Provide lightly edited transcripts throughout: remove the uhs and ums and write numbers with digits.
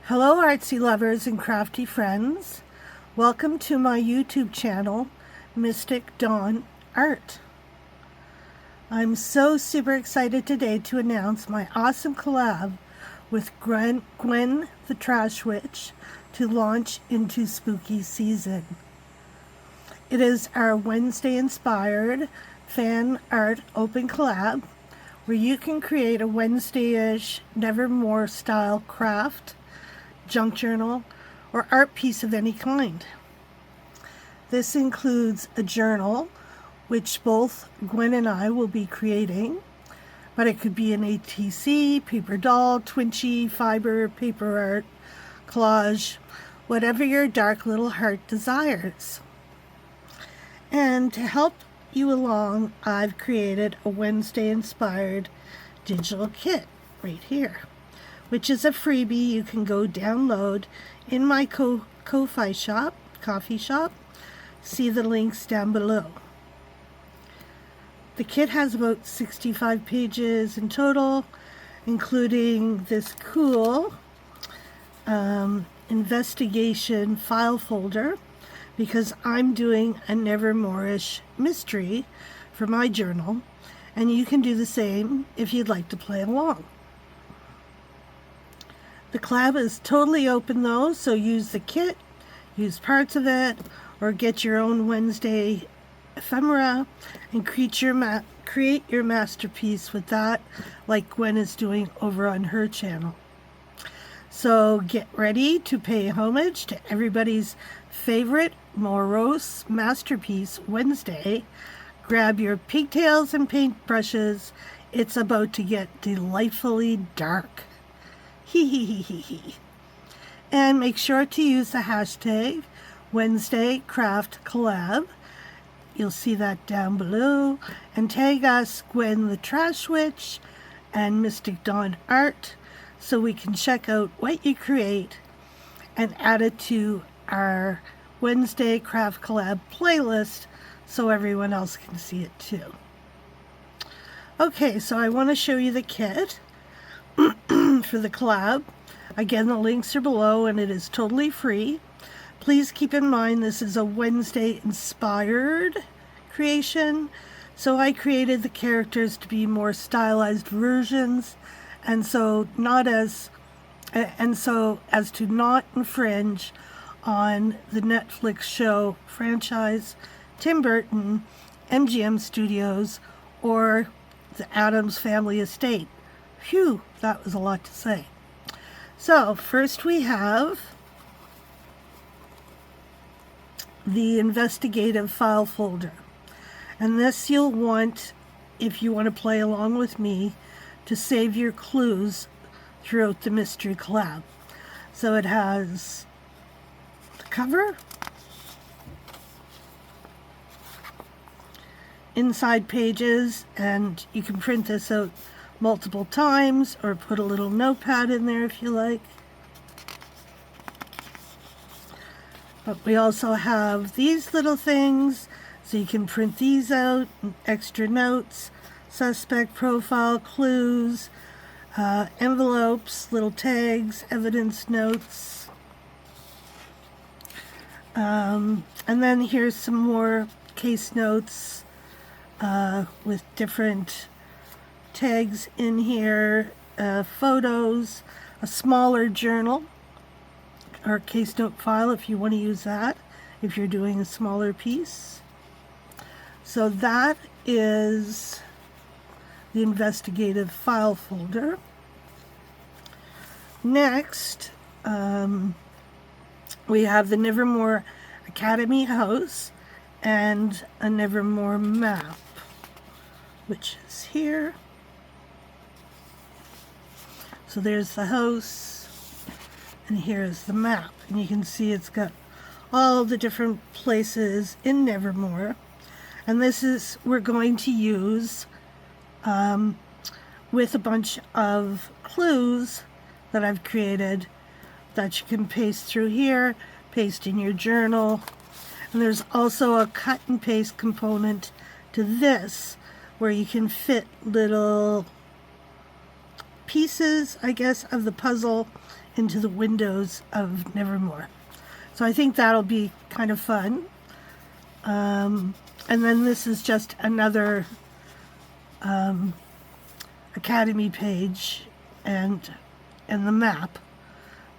Hello artsy lovers and crafty friends. Welcome to my YouTube channel, Mystic Dawn Art. I'm so super excited today to announce my awesome collab with Gwen the Trash Witch to launch into spooky season. It is our Wednesday inspired fan art open collab where you can create a Wednesday-ish Nevermore style craft, junk journal, or art piece of any kind. This includes a journal, which both Gwen and I will be creating, but it could be an ATC, paper doll, twinchy, fiber, paper art, collage, whatever your dark little heart desires. And to help you along, I've created a Wednesday-inspired digital kit right here, which is a freebie you can go download in my coffee shop. See the links down below. The kit has about 65 pages in total, including this cool investigation file folder, because I'm doing a Nevermore-ish mystery for my journal, and you can do the same if you'd like to play along. The collab is totally open though, so use the kit, use parts of it, or get your own Wednesday ephemera and create your masterpiece with that, like Gwen is doing over on her channel. So get ready to pay homage to everybody's favorite morose masterpiece Wednesday. Grab your pigtails and paintbrushes. It's about to get delightfully dark. And make sure to use the hashtag Wednesday Craft Collab. You'll see that down below. And tag us, Gwen the Trash Witch and Mystic Dawn Art, so we can check out what you create and add it to our Wednesday Craft Collab playlist so everyone else can see it too. Okay, so I want to show you the kit for the collab. Again, the links are below and it is totally free. Please keep in mind this is a Wednesday inspired creation, so I created the characters to be more stylized versions, and so as to not infringe on the Netflix show franchise, Tim Burton, MGM Studios, or the Addams family estate. Phew, that was a lot to say. So first we have the investigative file folder, and this you'll want, if you want to play along with me, to save your clues throughout the mystery collab. So it has the cover, inside pages, and you can print this out multiple times or put a little notepad in there if you like. But we also have these little things, so you can print these out, extra notes, suspect profile, clues, envelopes, little tags, evidence notes. And then here's some more case notes with different tags in here, photos, a smaller journal or case note file if you want to use that, if you're doing a smaller piece. So that is the investigative file folder. Next, we have the Nevermore Academy house and a Nevermore map, which is here. So there's the house, and here's the map, and you can see it's got all the different places in Nevermore, and this is we're going to use with a bunch of clues that I've created that you can paste through here, paste in your journal, and there's also a cut and paste component to this where you can fit little pieces, I guess, of the puzzle into the windows of Nevermore. So I think that'll be kind of fun. And then this is just another Academy page and the map.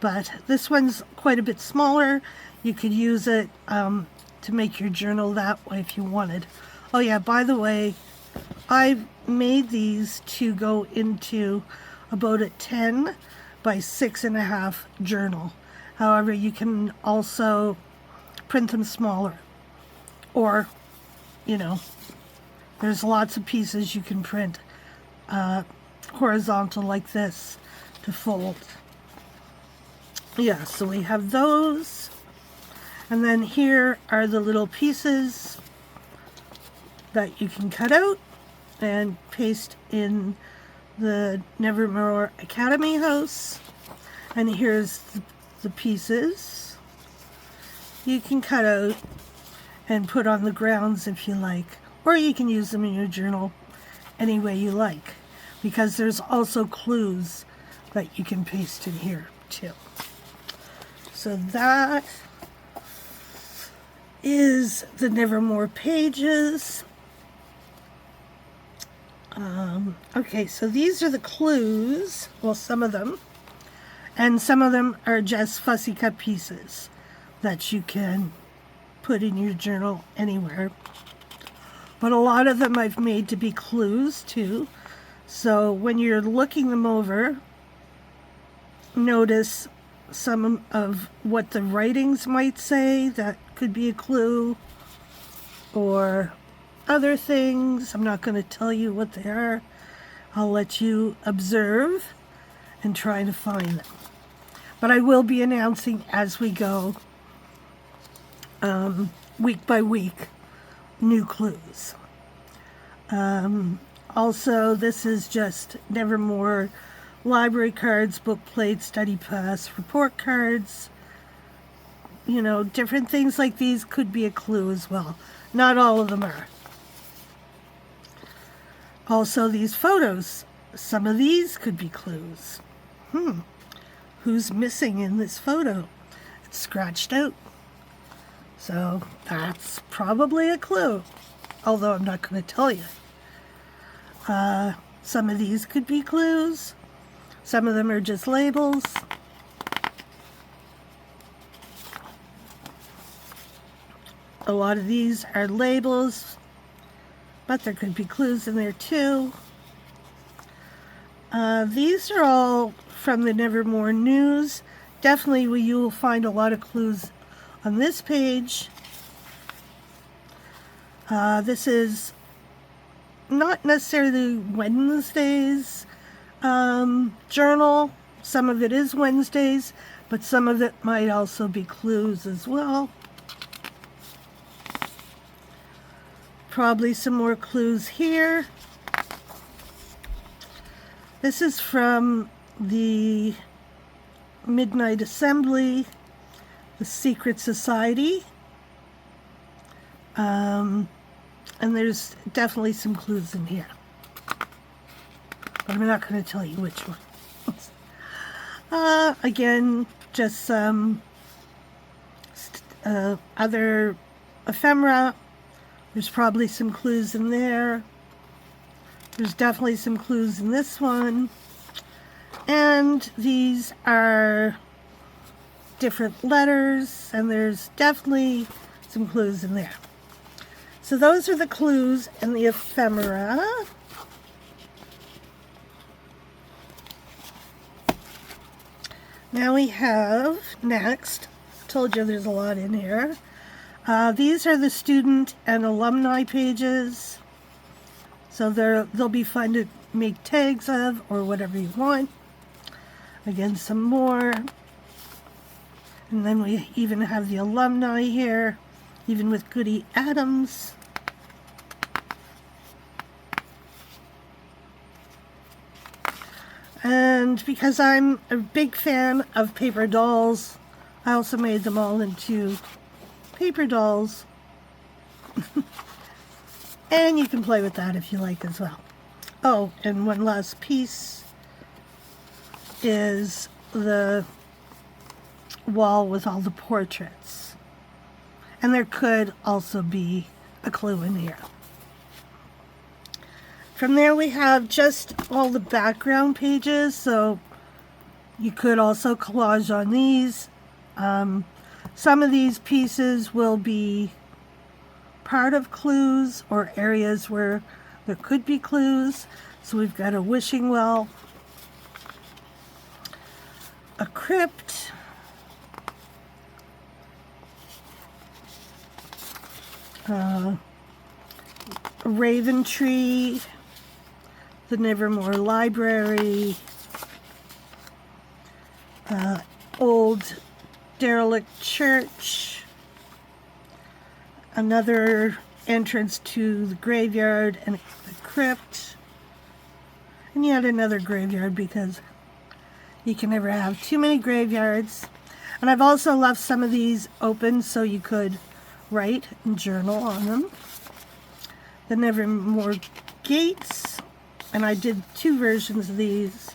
But this one's quite a bit smaller. You could use it to make your journal that way if you wanted. Oh yeah, by the way, I made these to go into about a 10 by 6.5 journal. However, you can also print them smaller. Or, you know, there's lots of pieces you can print horizontal like this to fold. Yeah, so we have those. And then here are the little pieces that you can cut out and paste in the Nevermore Academy house. And here's the pieces you can cut out and put on the grounds if you like. Or you can use them in your journal any way you like, because there's also clues that you can paste in here too. So that is the Nevermore pages. Okay, so these are the clues. Well, some of them. And some of them are just fussy cut pieces that you can put in your journal anywhere. But a lot of them I've made to be clues too. So when you're looking them over, notice some of what the writings might say that could be a clue, or other things. I'm not going to tell you what they are. I'll let you observe and try to find them. But I will be announcing as we go, week by week, new clues. Also, this is just Nevermore library cards, book plates, study pass, report cards. You know, different things like these could be a clue as well. Not all of them are. Also, these photos, some of these could be clues. Who's missing in this photo? It's scratched out. So that's probably a clue, although I'm not going to tell you. Some of these could be clues. Some of them are just labels. A lot of these are labels, but there could be clues in there too. These are all from the Nevermore news. Definitely you will find a lot of clues on this page. This is not necessarily Wednesday's journal. Some of it is Wednesdays, but some of it might also be clues as well. Probably some more clues here. This is from the Midnight Assembly, the Secret Society. And there's definitely some clues in here. But I'm not going to tell you which ones. Again, just some other ephemera. There's probably some clues in there. There's definitely some clues in this one. And these are different letters, and there's definitely some clues in there. So those are the clues and the ephemera. Now we have, next, I told you there's a lot in here. These are the student and alumni pages. So they'll be fun to make tags of or whatever you want. Again, some more. And then we even have the alumni here, even with Goody Addams. And because I'm a big fan of paper dolls, I also made them all into paper dolls. And you can play with that if you like as well. Oh, and one last piece is the wall with all the portraits. And there could also be a clue in here. From there we have just all the background pages, so you could also collage on these. Some of these pieces will be part of clues or areas where there could be clues. So we've got a wishing well, a crypt, a raven tree, the Nevermore Library, old derelict church, another entrance to the graveyard and the crypt, and yet another graveyard because you can never have too many graveyards. And I've also left some of these open so you could write and journal on them. The Nevermore gates, and I did two versions of these,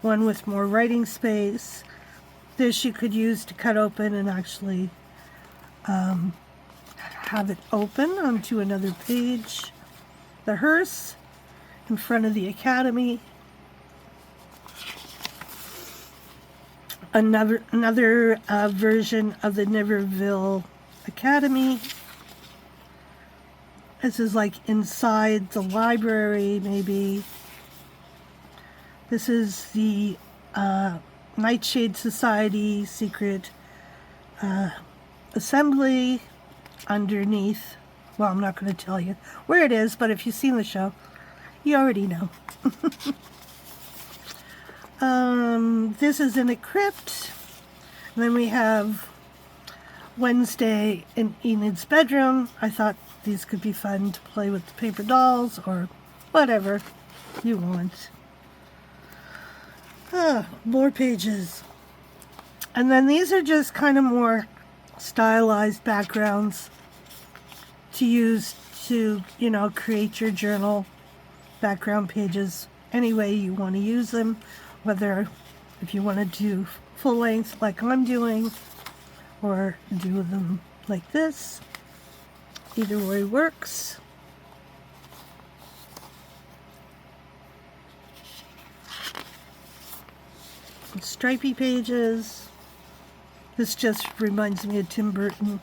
one with more writing space. This you could use to cut open and actually have it open onto another page. The hearse in front of the academy. Another version of the Neverville Academy. This is like inside the library, maybe. This is the Nightshade Society secret assembly underneath. Well, I'm not going to tell you where it is, but if you've seen the show, you already know. This is in a crypt. And then we have Wednesday in Enid's bedroom. I thought these could be fun to play with the paper dolls or whatever you want. More pages. And then these are just kind of more stylized backgrounds to use to, you know, create your journal background pages any way you want to use them, whether if you want to do full length like I'm doing or do them like this. Either way works. Stripy pages. This just reminds me of Tim Burton,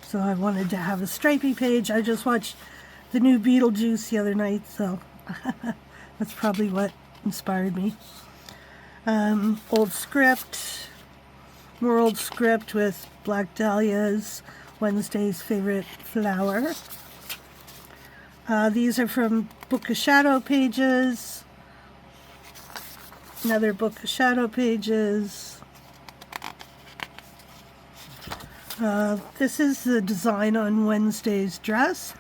so I wanted to have a stripy page. I just watched the new Beetlejuice the other night, so that's probably what inspired me. Old script, more old script with black dahlias, Wednesday's favorite flower. These are from Book of Shadow pages. Another Book of Shadow pages. This is the design on Wednesday's dress.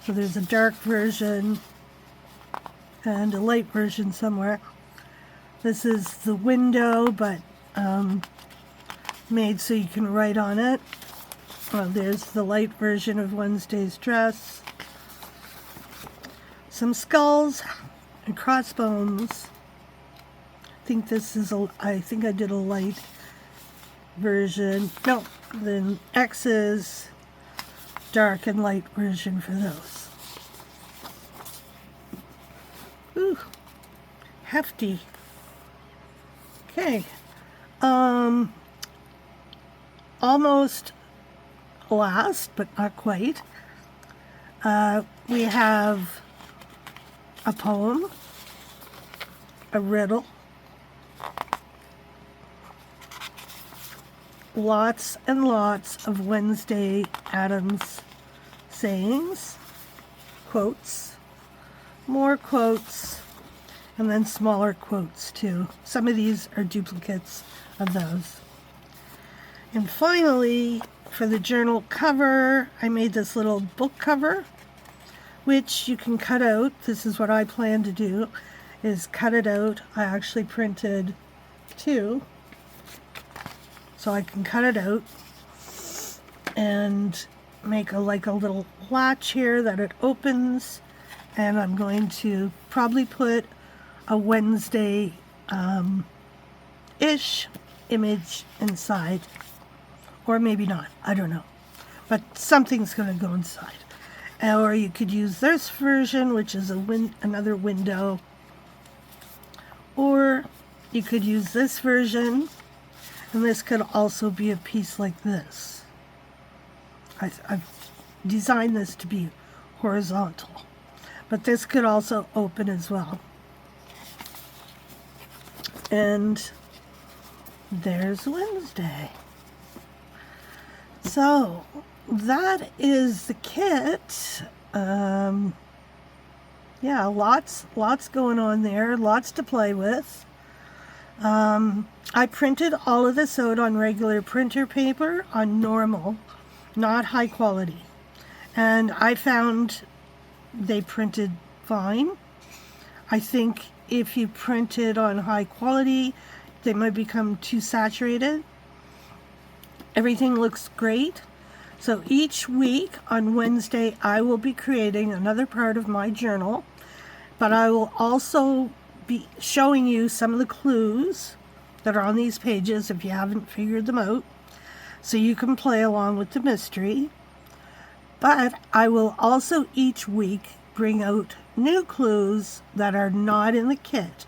So there's a dark version and a light version somewhere. This is the window, but made so you can write on it. There's the light version of Wednesday's dress. Some skulls and crossbones. I think I did a light version. No, then X's, dark and light version for those. Ooh, hefty. Okay. Almost last, but not quite. We have a poem, a riddle, lots and lots of Wednesday Addams sayings, quotes, more quotes, and then smaller quotes too. Some of these are duplicates of those. And finally, for the journal cover, I made this little book cover, which you can cut out. This is what I plan to do, is cut it out. I actually printed two, so I can cut it out and make a little latch here that it opens. And I'm going to probably put a Wednesday ish image inside. Or maybe not, I don't know. But something's going to go inside. Or you could use this version, which is another window. Or you could use this version, and this could also be a piece like this. I've designed this to be horizontal, but this could also open as well. And there's Wednesday. So that is the kit. Yeah, lots going on there, lots to play with. I printed all of this out on regular printer paper, on normal, not high quality. And I found they printed fine. I think if you print it on high quality, they might become too saturated. Everything looks great. So each week on Wednesday, I will be creating another part of my journal, but I will also be showing you some of the clues that are on these pages if you haven't figured them out, so you can play along with the mystery. But I will also each week bring out new clues that are not in the kit.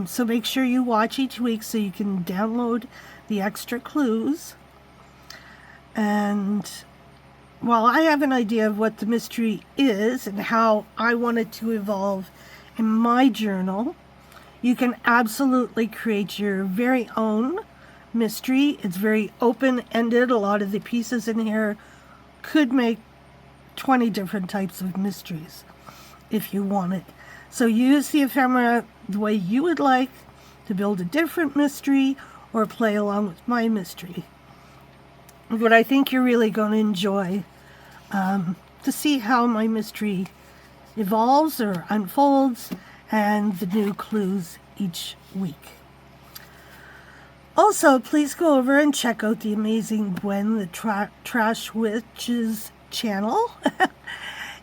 So make sure you watch each week so you can download the extra clues. And while I have an idea of what the mystery is and how I want it to evolve in my journal, you can absolutely create your very own mystery. It's very open-ended. A lot of the pieces in here could make 20 different types of mysteries if you want it. So use the ephemera the way you would like to build a different mystery or play along with my mystery. But I think you're really going to enjoy to see how my mystery evolves or unfolds, and the new clues each week. Also, please go over and check out the amazing Gwen, the Trash Witch's channel,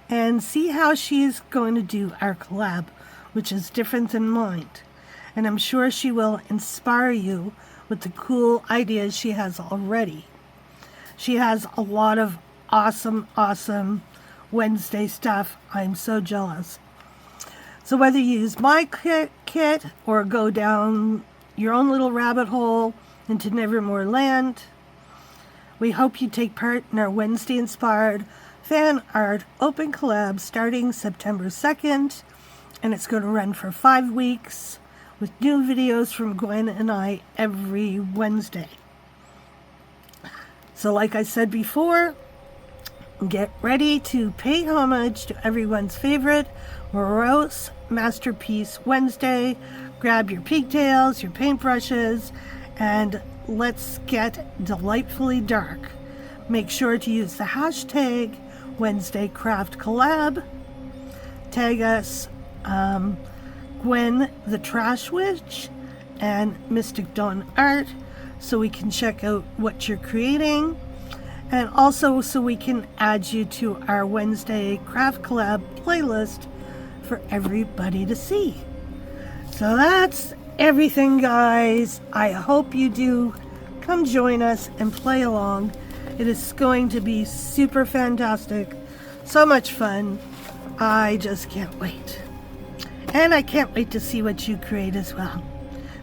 and see how she is going to do our collab, which is different than mine. And I'm sure she will inspire you with the cool ideas she has already. She has a lot of awesome Wednesday stuff. I'm so jealous. So whether you use my kit or go down your own little rabbit hole into Nevermore Land, we hope you take part in our Wednesday inspired fan art open collab starting September 2nd, and it's going to run for 5 weeks with new videos from Gwen and I every Wednesday. So like I said before, get ready to pay homage to everyone's favorite morose masterpiece Wednesday. Grab your pigtails, your paintbrushes, and let's get delightfully dark. Make sure to use the hashtag Wednesday Craft Collab. Tag us Gwen the Trash Witch and Mystic Dawn Art so we can check out what you're creating, and also so we can add you to our Wednesday Craft Collab playlist for everybody to see. So that's everything, guys. I hope you do come join us and play along. It is going to be super fantastic. So much fun. I just can't wait. And I can't wait to see what you create as well.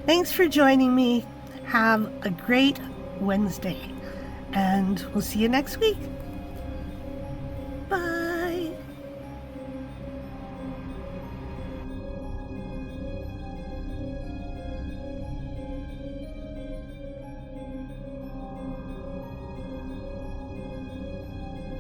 Thanks for joining me. Have a great Wednesday. And we'll see you next week.